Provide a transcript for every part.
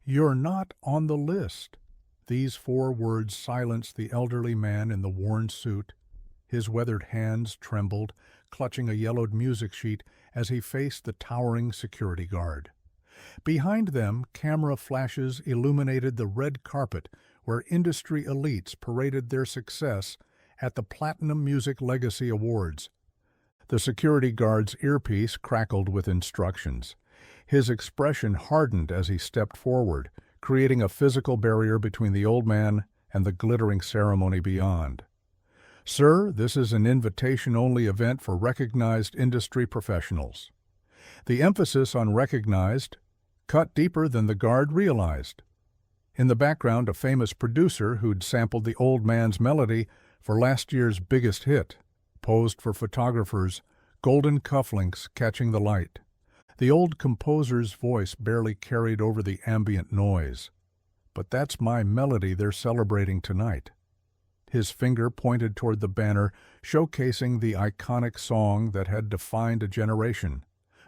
"You're not on the list." These 4 words silenced the elderly man in the worn suit. His weathered hands trembled, clutching a yellowed music sheet as he faced the towering security guard. Behind them, camera flashes illuminated the red carpet where industry elites paraded their success at the Platinum Music Legacy Awards. The security guard's earpiece crackled with instructions. His expression hardened as he stepped forward, creating a physical barrier between the old man and the glittering ceremony beyond. "Sir, this is an invitation-only event for recognized industry professionals." The emphasis on recognized cut deeper than the guard realized. In the background, a famous producer who'd sampled the old man's melody for last year's biggest hit posed for photographers, golden cufflinks catching the light. The old composer's voice barely carried over the ambient noise. "But that's my melody they're celebrating tonight." His finger pointed toward the banner, showcasing the iconic song that had defined a generation.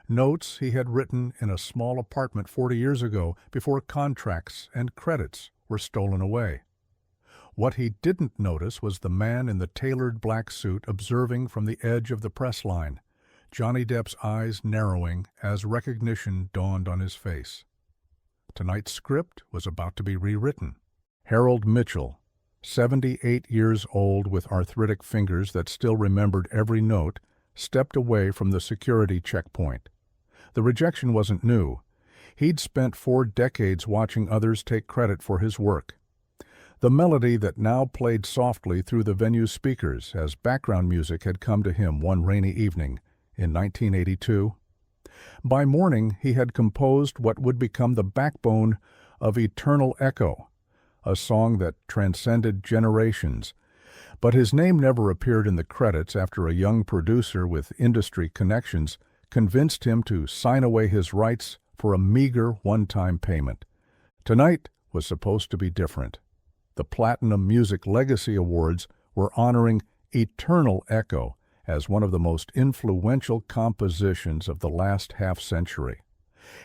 Notes he had written in a small apartment 40 years ago before contracts and credits were stolen away. What he didn't notice was the man in the tailored black suit observing from the edge of the press line, Johnny Depp's eyes narrowing as recognition dawned on his face. Tonight's script was about to be rewritten. Harold Mitchell, 78 years old with arthritic fingers that still remembered every note, stepped away from the security checkpoint. The rejection wasn't new. He'd spent 4 decades watching others take credit for his work. The melody that now played softly through the venue's speakers as background music had come to him one rainy evening in 1982. By morning, he had composed what would become the backbone of Eternal Echo, a song that transcended generations. But his name never appeared in the credits after a young producer with industry connections convinced him to sign away his rights for a meager one-time payment. Tonight was supposed to be different. The Platinum Music Legacy Awards were honoring Eternal Echo as one of the most influential compositions of the last half-century.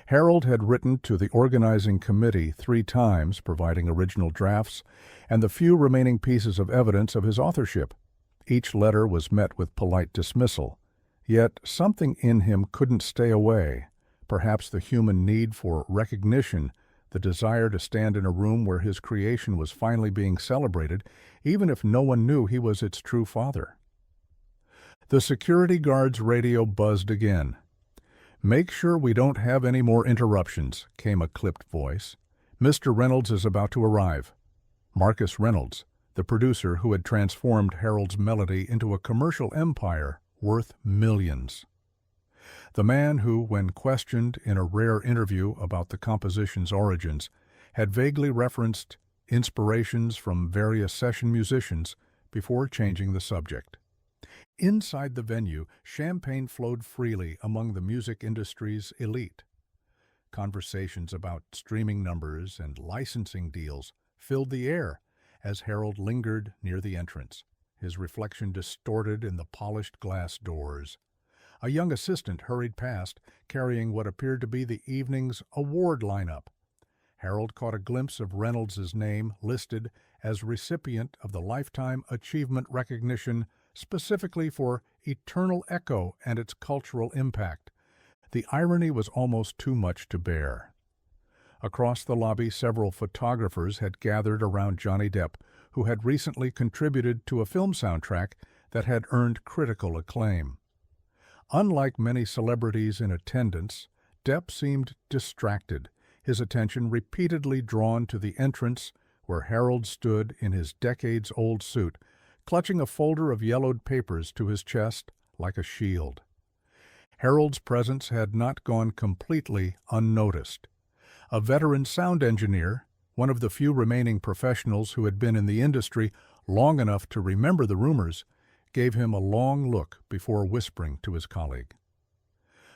Harold had written to the organizing committee 3 times, providing original drafts and the few remaining pieces of evidence of his authorship. Each letter was met with polite dismissal. Yet something in him couldn't stay away. Perhaps the human need for recognition, the desire to stand in a room where his creation was finally being celebrated, even if no one knew he was its true father. The security guard's radio buzzed again. "Make sure we don't have any more interruptions," came a clipped voice. "Mr. Reynolds is about to arrive." Marcus Reynolds, the producer who had transformed Harold's melody into a commercial empire worth millions. The man who, when questioned in a rare interview about the composition's origins, had vaguely referenced inspirations from various session musicians before changing the subject. Inside the venue, champagne flowed freely among the music industry's elite. Conversations about streaming numbers and licensing deals filled the air as Harold lingered near the entrance, his reflection distorted in the polished glass doors. A young assistant hurried past, carrying what appeared to be the evening's award lineup. Harold caught a glimpse of Reynolds's name listed as recipient of the Lifetime Achievement Recognition specifically for Eternal Echo and its cultural impact. The irony was almost too much to bear. Across the lobby, several photographers had gathered around Johnny Depp, who had recently contributed to a film soundtrack that had earned critical acclaim. Unlike many celebrities in attendance, Depp seemed distracted, his attention repeatedly drawn to the entrance where Harold stood in his decades-old suit, clutching a folder of yellowed papers to his chest like a shield. Harold's presence had not gone completely unnoticed. A veteran sound engineer, one of the few remaining professionals who had been in the industry long enough to remember the rumors, gave him a long look before whispering to his colleague.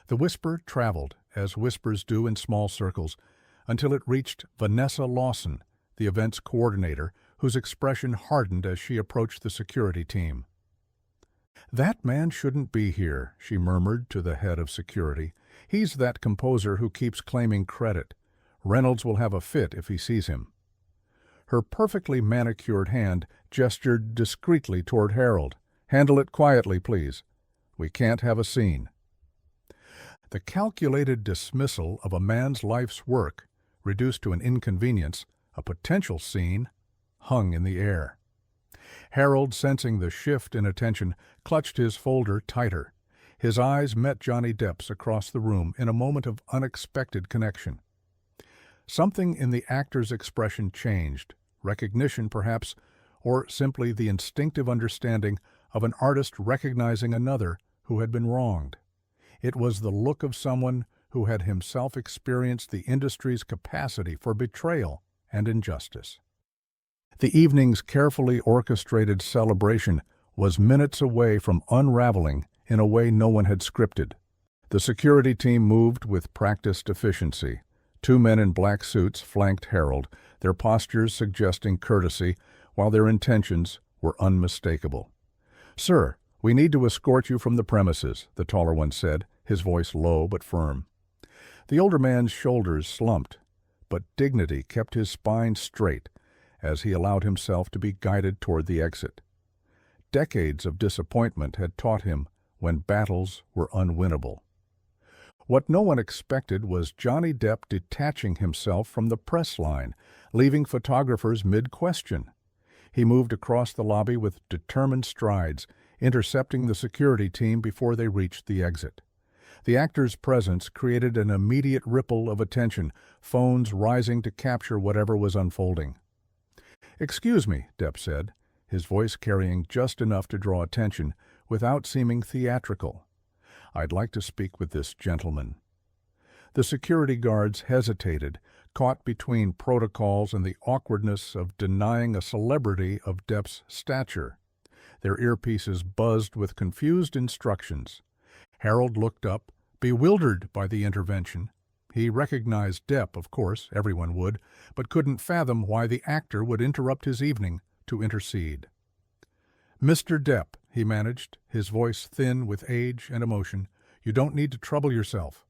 The whisper traveled, as whispers do in small circles, until it reached Vanessa Lawson, the event's coordinator, whose expression hardened as she approached the security team. "That man shouldn't be here," she murmured to the head of security. "He's that composer who keeps claiming credit. Reynolds will have a fit if he sees him. Her perfectly manicured hand gestured discreetly toward Harold. "Handle it quietly, please. We can't have a scene." The calculated dismissal of a man's life's work, reduced to an inconvenience, a potential scene, hung in the air. Harold, sensing the shift in attention, clutched his folder tighter. His eyes met Johnny Depp's across the room in a moment of unexpected connection. Something in the actor's expression changed, recognition perhaps, or simply the instinctive understanding of an artist recognizing another who had been wronged. It was the look of someone who had himself experienced the industry's capacity for betrayal and injustice. The evening's carefully orchestrated celebration was minutes away from unraveling in a way no one had scripted. The security team moved with practiced efficiency. 2 men in black suits flanked Harold, their postures suggesting courtesy, while their intentions were unmistakable. "Sir, we need to escort you from the premises," the taller one said, his voice low but firm. The older man's shoulders slumped, but dignity kept his spine straight as he allowed himself to be guided toward the exit. Decades of disappointment had taught him when battles were unwinnable. What no one expected was Johnny Depp detaching himself from the press line, leaving photographers mid-question. He moved across the lobby with determined strides, intercepting the security team before they reached the exit. The actor's presence created an immediate ripple of attention, phones rising to capture whatever was unfolding. "Excuse me," Depp said, his voice carrying just enough to draw attention without seeming theatrical. "I'd like to speak with this gentleman." The security guards hesitated, caught between protocols and the awkwardness of denying a celebrity of Depp's stature. Their earpieces buzzed with confused instructions. Harold looked up, bewildered by the intervention. He recognized Depp, of course, everyone would, but couldn't fathom why the actor would interrupt his evening to intercede. "Mr. Depp," he managed, his voice thin with age and emotion, "you don't need to trouble yourself."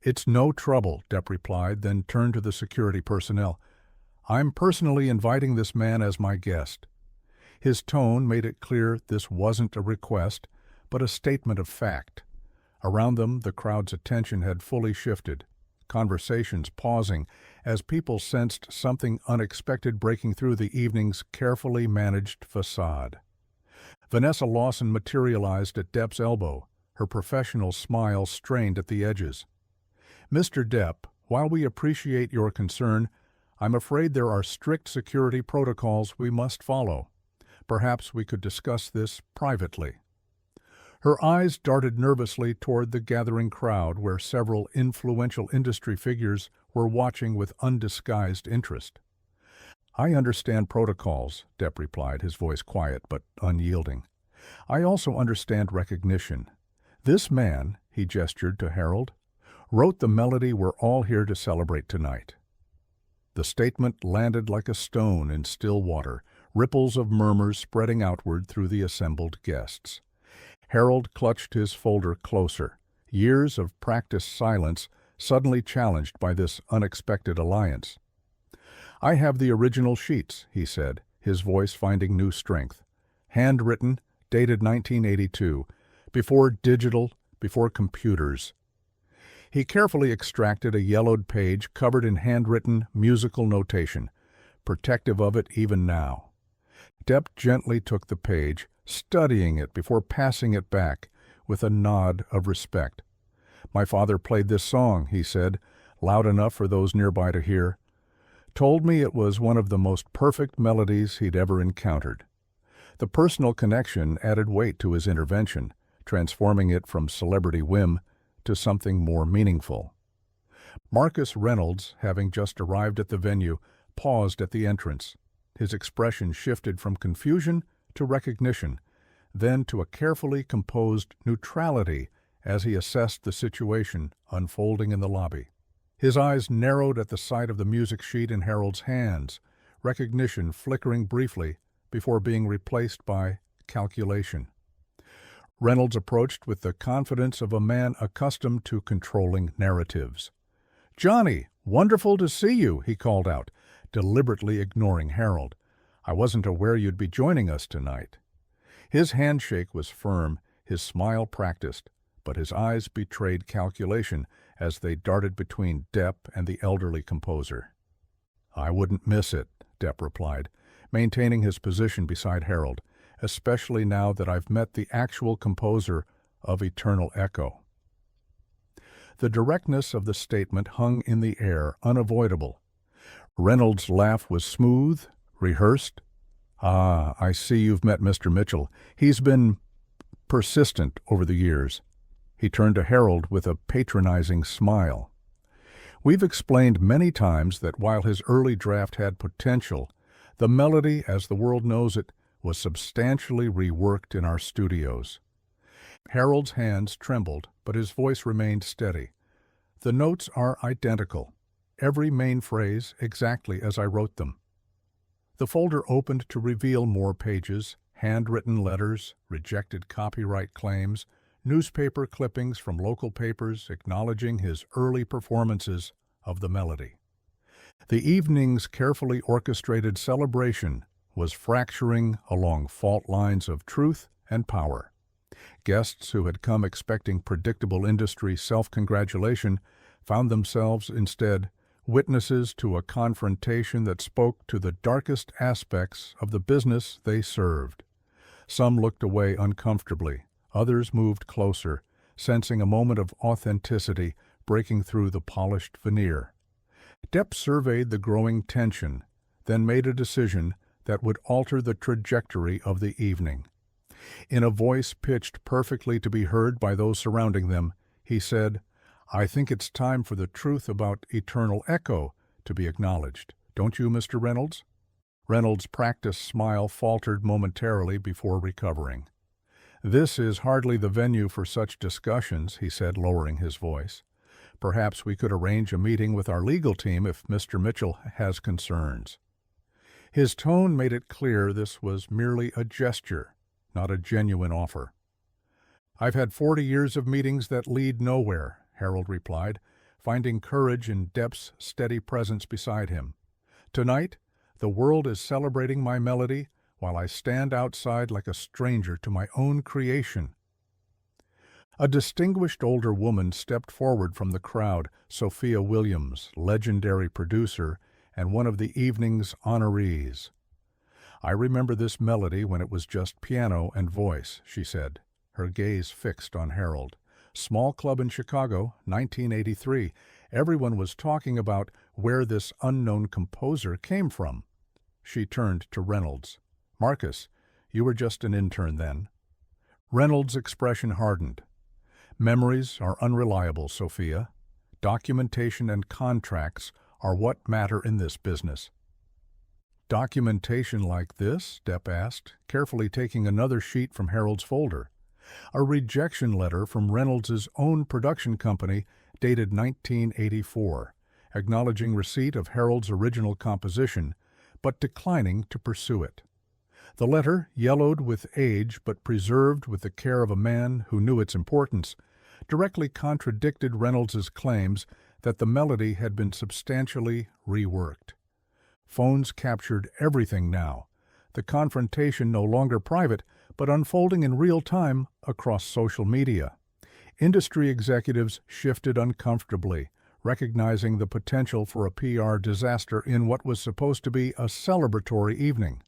"It's no trouble," Depp replied, then turned to the security personnel. "I'm personally inviting this man as my guest." His tone made it clear this wasn't a request, but a statement of fact. Around them, the crowd's attention had fully shifted, conversations pausing as people sensed something unexpected breaking through the evening's carefully managed facade. Vanessa Lawson materialized at Depp's elbow, her professional smile strained at the edges. "Mr. Depp, while we appreciate your concern, I'm afraid there are strict security protocols we must follow. Perhaps we could discuss this privately." Her eyes darted nervously toward the gathering crowd where several influential industry figures were watching with undisguised interest. "I understand protocols," Depp replied, his voice quiet but unyielding. "I also understand recognition. This man," he gestured to Harold, "wrote the melody we're all here to celebrate tonight." The statement landed like a stone in still water, ripples of murmurs spreading outward through the assembled guests. Harold clutched his folder closer, years of practiced silence suddenly challenged by this unexpected alliance. "I have the original sheets," he said, his voice finding new strength. "Handwritten, dated 1982, before digital, before computers." He carefully extracted a yellowed page covered in handwritten musical notation, protective of it even now. Depp gently took the page, studying it before passing it back with a nod of respect. "My father played this song," he said, loud enough for those nearby to hear. "Told me it was one of the most perfect melodies he'd ever encountered." The personal connection added weight to his intervention, transforming it from celebrity whim to something more meaningful. Marcus Reynolds, having just arrived at the venue, paused at the entrance. His expression shifted from confusion to recognition, then to a carefully composed neutrality as he assessed the situation unfolding in the lobby. His eyes narrowed at the sight of the music sheet in Harold's hands, recognition flickering briefly before being replaced by calculation. Reynolds approached with the confidence of a man accustomed to controlling narratives. "Johnny, "Wonderful to see you," he called out, deliberately ignoring Harold. "I wasn't aware you'd be joining us tonight." His handshake was firm, his smile practiced, but his eyes betrayed calculation as they darted between Depp and the elderly composer. "I wouldn't miss it," Depp replied, maintaining his position beside Harold, "especially now that I've met the actual composer of Eternal Echo." The directness of the statement hung in the air, unavoidable. Reynolds' laugh was smooth, rehearsed. "Ah, I see you've met Mr. Mitchell. He's been persistent over the years." He turned to Harold with a patronizing smile. "We've explained many times that while his early draft had potential, the melody, as the world knows it, was substantially reworked in our studios." Harold's hands trembled, but his voice remained steady. "The notes are identical, every main phrase exactly as I wrote them." The folder opened to reveal more pages, handwritten letters, rejected copyright claims, newspaper clippings from local papers acknowledging his early performances of the melody. The evening's carefully orchestrated celebration was fracturing along fault lines of truth and power. Guests who had come expecting predictable industry self-congratulation found themselves instead witnesses to a confrontation that spoke to the darkest aspects of the business they served. Some looked away uncomfortably, others moved closer, sensing a moment of authenticity breaking through the polished veneer. Depp surveyed the growing tension, then made a decision that would alter the trajectory of the evening. In a voice pitched perfectly to be heard by those surrounding them, he said, "I think it's time for the truth about Eternal Echo to be acknowledged. Don't you, Mr. Reynolds?" Reynolds' practiced smile faltered momentarily before recovering. "This is hardly the venue for such discussions," he said, lowering his voice. "Perhaps we could arrange a meeting with our legal team if Mr. Mitchell has concerns." His tone made it clear this was merely a gesture, not a genuine offer. "I've had 40 years of meetings that lead nowhere," Harold replied, finding courage in Depp's steady presence beside him. "Tonight, the world is celebrating my melody while I stand outside like a stranger to my own creation." A distinguished older woman stepped forward from the crowd, Sophia Williams, legendary producer and one of the evening's honorees. "I remember this melody when it was just piano and voice," she said, her gaze fixed on Harold. "Small club in Chicago, 1983. Everyone was talking about where this unknown composer came from." She turned to Reynolds. "Marcus, you were just an intern then." Reynolds' expression hardened. "Memories are unreliable, Sophia. Documentation and contracts are what matter in this business." "Documentation like this?" Depp asked, carefully taking another sheet from Harold's folder. A rejection letter from Reynolds' own production company dated 1984, acknowledging receipt of Harold's original composition, but declining to pursue it. The letter, yellowed with age but preserved with the care of a man who knew its importance, directly contradicted Reynolds' claims that the melody had been substantially reworked. Phones captured everything now, the confrontation no longer private, but unfolding in real time across social media. Industry executives shifted uncomfortably, recognizing the potential for a PR disaster in what was supposed to be a celebratory evening.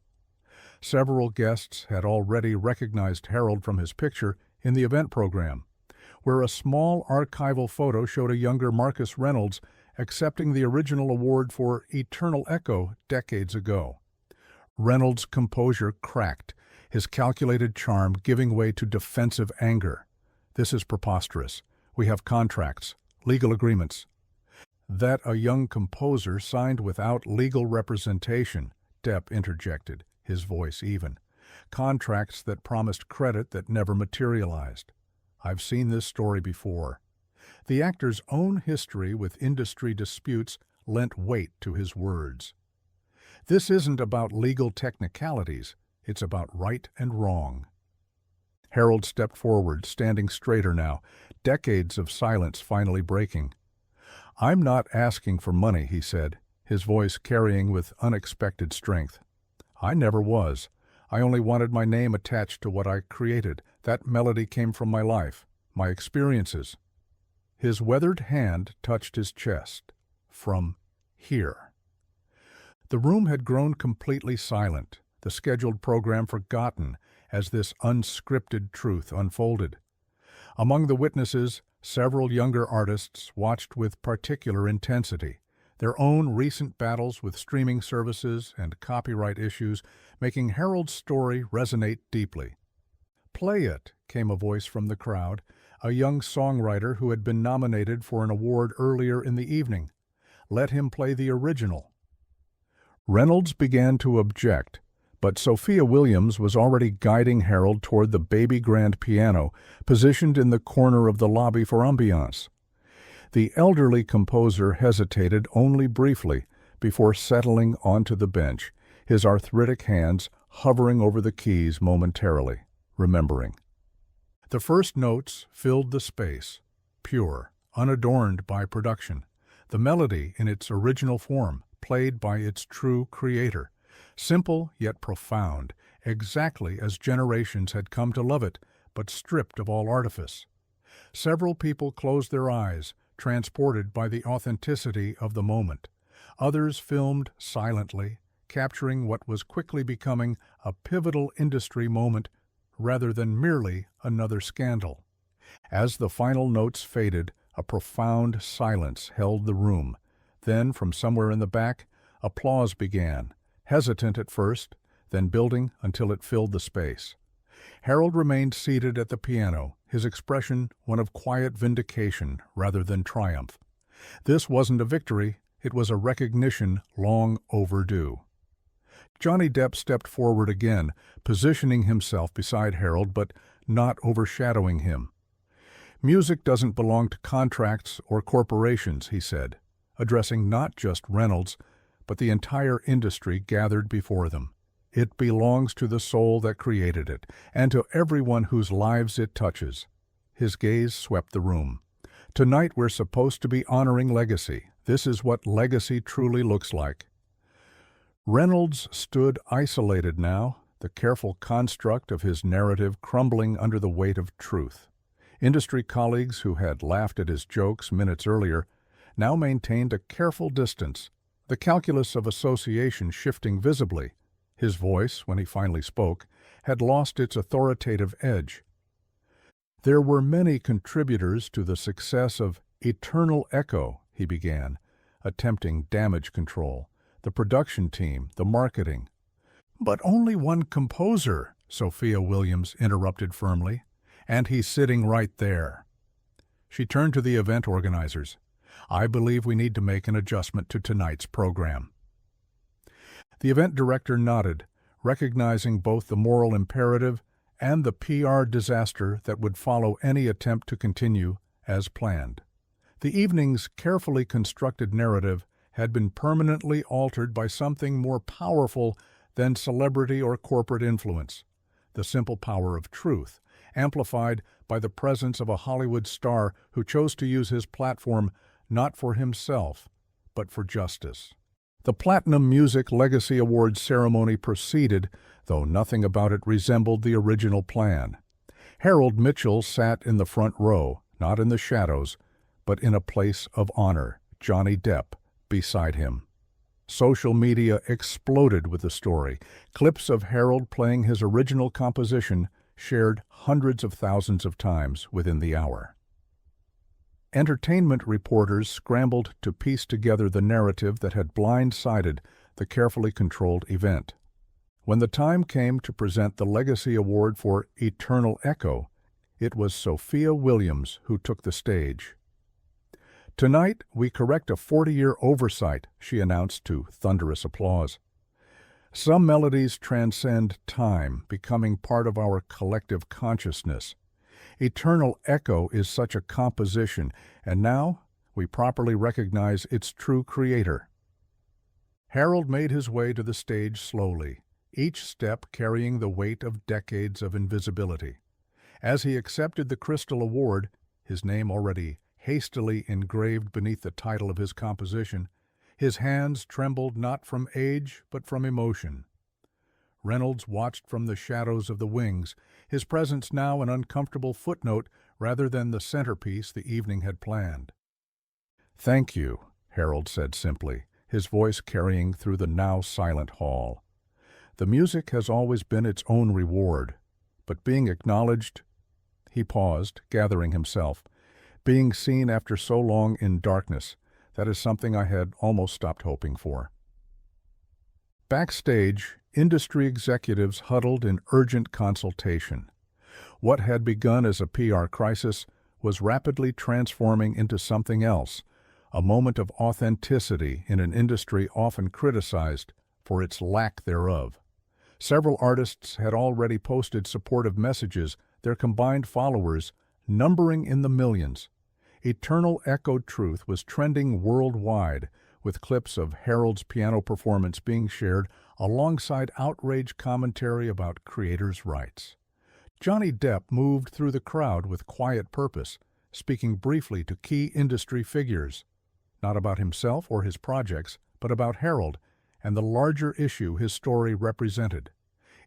Several guests had already recognized Harold from his picture in the event program, where a small archival photo showed a younger Marcus Reynolds accepting the original award for Eternal Echo decades ago. Reynolds' composure cracked, his calculated charm giving way to defensive anger. "This is preposterous. We have contracts, legal agreements." "That a young composer signed without legal representation," Depp interjected, his voice even. "Contracts that promised credit that never materialized. I've seen this story before." The actor's own history with industry disputes lent weight to his words. "This isn't about legal technicalities. It's about right and wrong." Harold stepped forward, standing straighter now, decades of silence finally breaking. "I'm not asking for money," he said, his voice carrying with unexpected strength. "I never was. I only wanted my name attached to what I created. That melody came from my life, my experiences." His weathered hand touched his chest. "From here." The room had grown completely silent, the scheduled program forgotten as this unscripted truth unfolded. Among the witnesses, several younger artists watched with particular intensity, their own recent battles with streaming services and copyright issues making Harold's story resonate deeply. "Play it," came a voice from the crowd, a young songwriter who had been nominated for an award earlier in the evening. "Let him play the original." Reynolds began to object, but Sophia Williams was already guiding Harold toward the baby grand piano, positioned in the corner of the lobby for ambiance. The elderly composer hesitated only briefly before settling onto the bench, his arthritic hands hovering over the keys momentarily, remembering. The first notes filled the space, pure, unadorned by production, the melody in its original form, played by its true creator, simple yet profound, exactly as generations had come to love it, but stripped of all artifice. Several people closed their eyes, transported by the authenticity of the moment. Others filmed silently, capturing what was quickly becoming a pivotal industry moment rather than merely another scandal. As the final notes faded, a profound silence held the room. Then, from somewhere in the back, applause began, hesitant at first, then building until it filled the space. Harold remained seated at the piano, his expression one of quiet vindication rather than triumph. This wasn't a victory, it was a recognition long overdue. Johnny Depp stepped forward again, positioning himself beside Harold but not overshadowing him. "Music doesn't belong to contracts or corporations," he said, addressing not just Reynolds, but the entire industry gathered before them. "It belongs to the soul that created it, and to everyone whose lives it touches." His gaze swept the room. "Tonight we're supposed to be honoring legacy. This is what legacy truly looks like." Reynolds stood isolated now, the careful construct of his narrative crumbling under the weight of truth. Industry colleagues who had laughed at his jokes minutes earlier now maintained a careful distance, the calculus of association shifting visibly. His voice, when he finally spoke, had lost its authoritative edge. "There were many contributors to the success of Eternal Echo," he began, attempting damage control. "The production team, the marketing." "But only one composer," Sophia Williams interrupted firmly. "And he's sitting right there." She turned to the event organizers. "I believe we need to make an adjustment to tonight's program." The event director nodded, recognizing both the moral imperative and the PR disaster that would follow any attempt to continue as planned. The evening's carefully constructed narrative had been permanently altered by something more powerful than celebrity or corporate influence, the simple power of truth, amplified by the presence of a Hollywood star who chose to use his platform not for himself, but for justice. The Platinum Music Legacy Awards ceremony proceeded, though nothing about it resembled the original plan. Harold Mitchell sat in the front row, not in the shadows, but in a place of honor, Johnny Depp beside him. Social media exploded with the story. Clips of Harold playing his original composition shared hundreds of thousands of times within the hour. Entertainment reporters scrambled to piece together the narrative that had blindsided the carefully controlled event. When the time came to present the Legacy Award for Eternal Echo, it was Sophia Williams who took the stage. "Tonight, we correct a 40-year oversight," she announced to thunderous applause. "Some melodies transcend time, becoming part of our collective consciousness. Eternal Echo is such a composition, and now we properly recognize its true creator." Harold made his way to the stage slowly, each step carrying the weight of decades of invisibility. As he accepted the Crystal Award, his name already hastily engraved beneath the title of his composition. His hands trembled not from age but from emotion. Reynolds watched from the shadows of the wings, his presence now an uncomfortable footnote rather than the centerpiece the evening had planned. "Thank you," Harold said simply, his voice carrying through the now silent hall. "The music has always been its own reward, but being acknowledged—" He paused, gathering himself. "Being seen after so long in darkness, that is something I had almost stopped hoping for." Backstage, industry executives huddled in urgent consultation. What had begun as a PR crisis was rapidly transforming into something else, a moment of authenticity in an industry often criticized for its lack thereof. Several artists had already posted supportive messages, their combined followers numbering in the millions. Eternal Echoed Truth was trending worldwide, with clips of Harold's piano performance being shared alongside outraged commentary about creators' rights. Johnny Depp moved through the crowd with quiet purpose, speaking briefly to key industry figures, not about himself or his projects, but about Harold and the larger issue his story represented.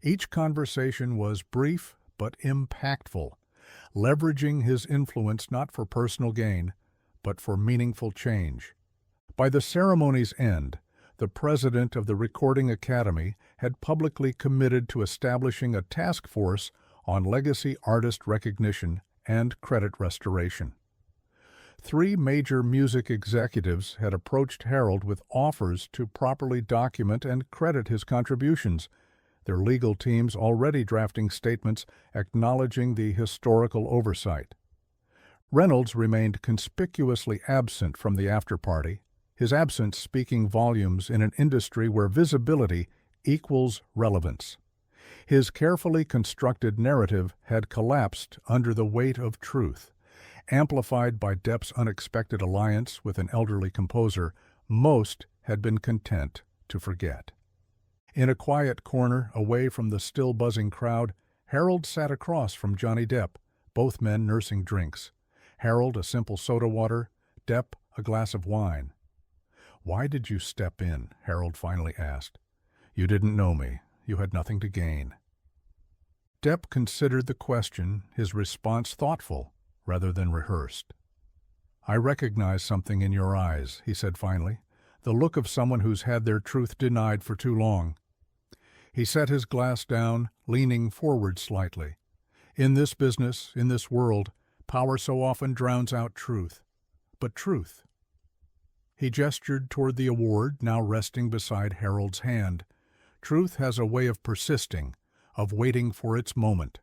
Each conversation was brief but impactful, leveraging his influence not for personal gain, but for meaningful change. By the ceremony's end, the president of the Recording Academy had publicly committed to establishing a task force on legacy artist recognition and credit restoration. 3 major music executives had approached Harold with offers to properly document and credit his contributions, their legal teams already drafting statements acknowledging the historical oversight. Reynolds remained conspicuously absent from the after-party, his absence speaking volumes in an industry where visibility equals relevance. His carefully constructed narrative had collapsed under the weight of truth. Amplified by Depp's unexpected alliance with an elderly composer, most had been content to forget. In a quiet corner, away from the still buzzing crowd, Harold sat across from Johnny Depp, both men nursing drinks. Harold a simple soda water, Depp a glass of wine. "Why did you step in?" Harold finally asked. "You didn't know me. You had nothing to gain." Depp considered the question, his response thoughtful rather than rehearsed. "I recognize something in your eyes," he said finally, "the look of someone who's had their truth denied for too long." He set his glass down, leaning forward slightly. In this business, in this world, power so often drowns out truth. But truth. He gestured toward the award now resting beside Harold's hand. Truth has a way of persisting, of waiting for its moment.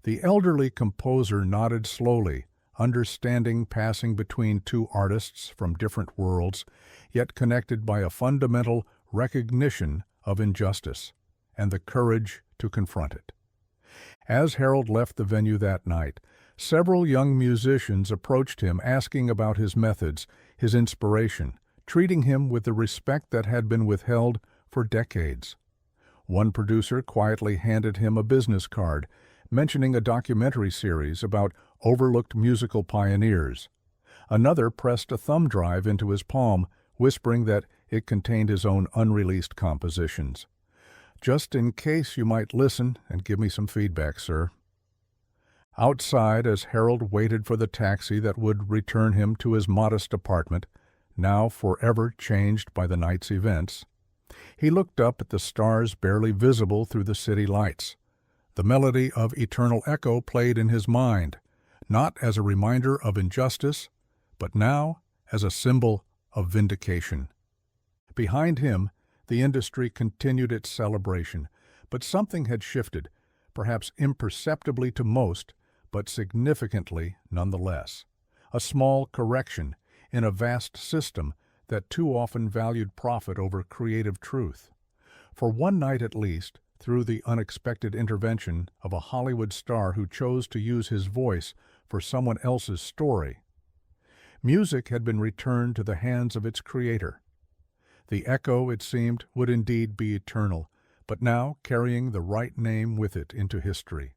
The elderly composer nodded slowly, understanding passing between 2 artists from different worlds, yet connected by a fundamental recognition of injustice and the courage to confront it. As Harold left the venue that night, several young musicians approached him asking about his methods, his inspiration, treating him with the respect that had been withheld for decades. One producer quietly handed him a business card, mentioning a documentary series about overlooked musical pioneers. Another pressed a thumb drive into his palm, whispering that it contained his own unreleased compositions. "Just in case you might listen and give me some feedback, sir." Outside, as Harold waited for the taxi that would return him to his modest apartment, now forever changed by the night's events, he looked up at the stars barely visible through the city lights. The melody of Eternal Echo played in his mind, not as a reminder of injustice, but now as a symbol of vindication. Behind him, the industry continued its celebration, but something had shifted, perhaps imperceptibly to most, but significantly nonetheless. A small correction in a vast system that too often valued profit over creative truth. For one night at least, through the unexpected intervention of a Hollywood star who chose to use his voice for someone else's story, music had been returned to the hands of its creator. The echo, it seemed, would indeed be eternal, but now carrying the right name with it into history.